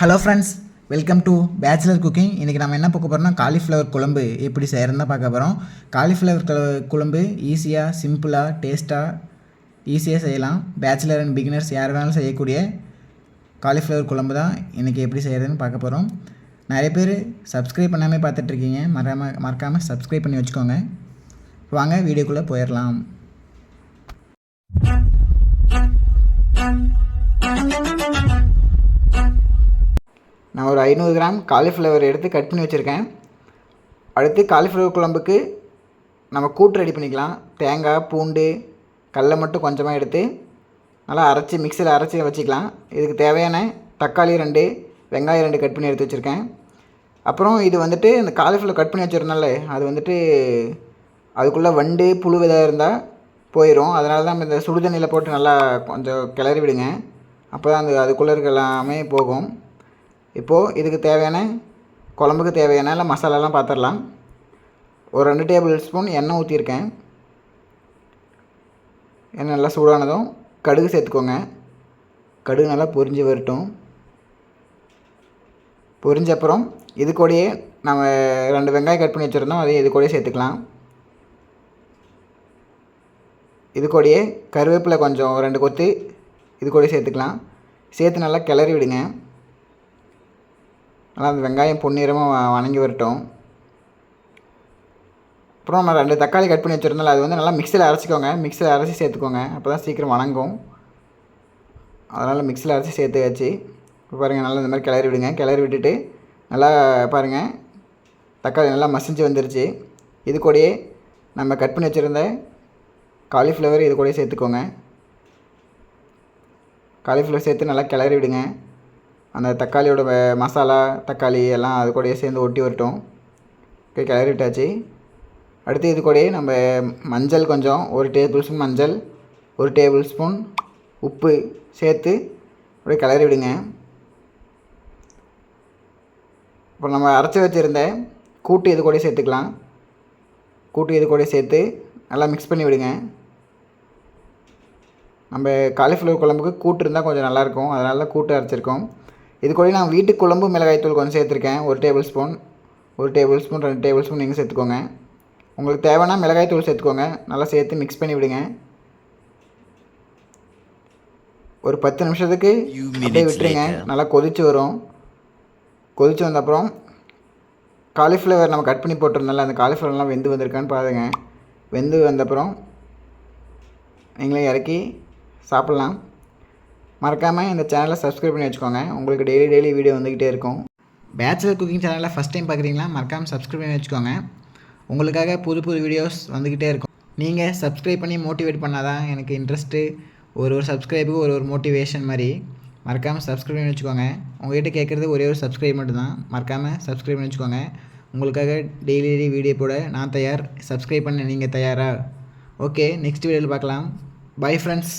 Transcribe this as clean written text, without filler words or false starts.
Hello friends, welcome to bachelor cooking. இன்றைக்கி நம்ம என்ன பார்க்க போகிறோம்னா காலிஃப்ளவர் குழம்பு எப்படி செய்கிறதுன்னு தான் பார்க்க போகிறோம். காலிஃப்ளவர் குழம்பு ஈஸியாக, சிம்பிளாக, டேஸ்ட்டாக, ஈஸியாக செய்யலாம். பேச்சுலர் அண்ட் பிகினர்ஸ் யார் வேணாலும் செய்யக்கூடிய காலிஃப்ளவர் குழம்பு தான் இன்றைக்கி எப்படி செய்கிறதுன்னு பார்க்க போகிறோம். நிறைய பேர் சப்ஸ்கிரைப் பண்ணாமல் பார்த்துட்ருக்கீங்க. மறக்காமல் சப்ஸ்கிரைப் பண்ணி வச்சுக்கோங்க. வாங்க வீடியோக்குள்ளே போயிடலாம். நான் ஒரு 500 கிராம் காலிஃப்ளவர் எடுத்து கட் பண்ணி வச்சுருக்கேன். அடுத்து காலிஃப்ளவர் குழம்புக்கு நம்ம கூட்டு ரெடி பண்ணிக்கலாம். தேங்காய், பூண்டு, கடலை மட்டும் கொஞ்சமாக எடுத்து நல்லா அரைச்சி மிக்சியில் அரைச்சி வச்சுக்கலாம். இதுக்கு தேவையான தக்காளி 2, வெங்காயம் 2 கட் பண்ணி எடுத்து வச்சுருக்கேன். அப்புறம் இது வந்துட்டு இந்த காலிஃப்ளவர் கட் பண்ணி வச்சுருந்தனால அது வந்துட்டு அதுக்குள்ளே வண்டு புழு விதை இருந்தால் போயிடும். அதனால தான் நம்ம இந்த சுடுதண்ணியில் போட்டு நல்லா கொஞ்சம் கிளறி விடுங்க. அப்போ தான் அதுக்குள்ளே இருக்க எல்லாமே போகும். இப்போது இதுக்கு தேவையான குழம்புக்கு தேவையான எல்லாம் மசாலாலாம் பார்த்துடலாம். ஒரு 2 டேபிள் ஸ்பூன் எண்ணெய் ஊற்றிருக்கேன். எண்ணெய் நல்லா சூடானதும் கடுகு சேர்த்துக்கோங்க. கடுகு நல்லா பொரிஞ்சு வரட்டும். பொரிஞ்ச அப்புறம் இது கூடயே நம்ம 2 வெங்காயம் கட் பண்ணி வச்சுருந்தோம், அதையும் இது கூடயே சேர்த்துக்கலாம். இது கூடயே கருவேப்பிலை கொஞ்சம் 2 கொத்து இது கூடயே சேர்த்துக்கலாம். சேர்த்து நல்லா கிளறி விடுங்க. நல்லா அந்த வெங்காயம் பொன்னிறமாக வணங்கி வரட்டும். அப்புறம் நம்ம 2 தக்காளி கட் பண்ணி வச்சுருந்தோம்ல, அது வந்து நல்லா மிக்சியில் அரைச்சிக்கோங்க. மிக்சியில் அரைச்சி சேர்த்துக்கோங்க, அப்போ தான் சீக்கிரம் வணங்கும். அதனால் மிக்சியில் அரைச்சி சேர்த்து வச்சு இப்போ பாருங்கள், நல்லா இந்த மாதிரி கிளறி விடுங்க. கிளறி விட்டுட்டு நல்லா பாருங்கள், தக்காளி நல்லா மசிஞ்சு வந்துருச்சு. இது கூடயே நம்ம கட் பண்ணி வச்சுருந்த காலிஃப்ளவர் இது கூடயே சேர்த்துக்கோங்க. காலிஃப்ளவர் சேர்த்து நல்லா கிளறி விடுங்க. அந்த தக்காளியோட மசாலா, தக்காளி எல்லாம் அது கூடயே சேர்ந்து ஒட்டி வரட்டும். கிளறி விட்டாச்சு. அடுத்து இது கூடயே நம்ம மஞ்சள் கொஞ்சம் 1 டேபிள் ஸ்பூன் மஞ்சள், 1 டேபிள் ஸ்பூன் உப்பு சேர்த்து அப்படியே கிளறி விடுங்க. இப்போ நம்ம அரைச்சி வச்சுருந்த கூட்டு இது கூடயே சேர்த்துக்கலாம். கூட்டு இது கூடயே சேர்த்து நல்லா மிக்ஸ் பண்ணி விடுங்க. நம்ம காலிஃப்ளவர் குழம்புக்கு கூட்டு இருந்தால் கொஞ்சம் நல்லாயிருக்கும், அதனால தான் கூட்டு அரைச்சிருக்கோம். இது கூட நான் வீட்டு குழம்பு மிளகாய்த்தூள் கொஞ்சம் சேர்த்துருக்கேன். 1 table spoon, 1 table spoon, 2 table spoon நீங்கள் சேர்த்துக்கோங்க. உங்களுக்கு தேவைன்னா மிளகாய்த்தூள் சேர்த்துக்கோங்க. நல்லா சேர்த்து மிக்ஸ் பண்ணி விடுங்க. ஒரு 10 நிமிஷத்துக்கு அப்படியே விட்டுருங்க. நல்லா கொதித்து வரும். கொதித்து வந்தப்புறம் காலிஃப்ளவர் நம்ம கட் பண்ணி போட்டிருந்தால அந்த காலிஃப்ளவர்லாம் வெந்து வந்திருக்கான்னு பாருங்கள். வெந்து வந்தப்புறம் நீங்களே இறக்கி சாப்பிட்லாம். மறக்காமல் இந்த சேனலை சப்ஸ்கிரைப் பண்ணி வச்சுக்கோங்க. உங்களுக்கு டெய்லி வீடியோ வந்துக்கிட்டே இருக்கும். பேச்சுலர் குக்கிங் சேனலில் ஃபஸ்ட் டைம் பார்க்குறீங்களா? மறக்காமல் சப்ஸ்கிரைப் பண்ணி வச்சுக்கோங்க. உங்களுக்காக புது வீடியோஸ் வந்துக்கிட்டே இருக்கும். நீங்கள் சப்ஸ்கிரைப் பண்ணி மோட்டிவேட் பண்ணால் தான் எனக்கு இன்ட்ரெஸ்ட்டு. ஒரு சப்ஸ்கிரைபுக்கு ஒரு மோட்டிவேஷன் மாதிரி. மறக்காமல் சப்ஸ்கிரைப் பண்ணி வச்சுக்கோங்க. உங்கள்கிட்ட கேட்குறது ஒரே ஒரு சப்ஸ்கிரைப் மட்டும் தான். மறக்காமல் சப்ஸ்கிரைப் பண்ணி வச்சுக்கோங்க. உங்களுக்காக டெய்லி வீடியோ போட நான் தயார். சப்ஸ்கிரைப் பண்ண நீங்கள் தயாரா? ஓகே, நெக்ஸ்ட் வீடியோவில் பார்க்கலாம். Bye friends.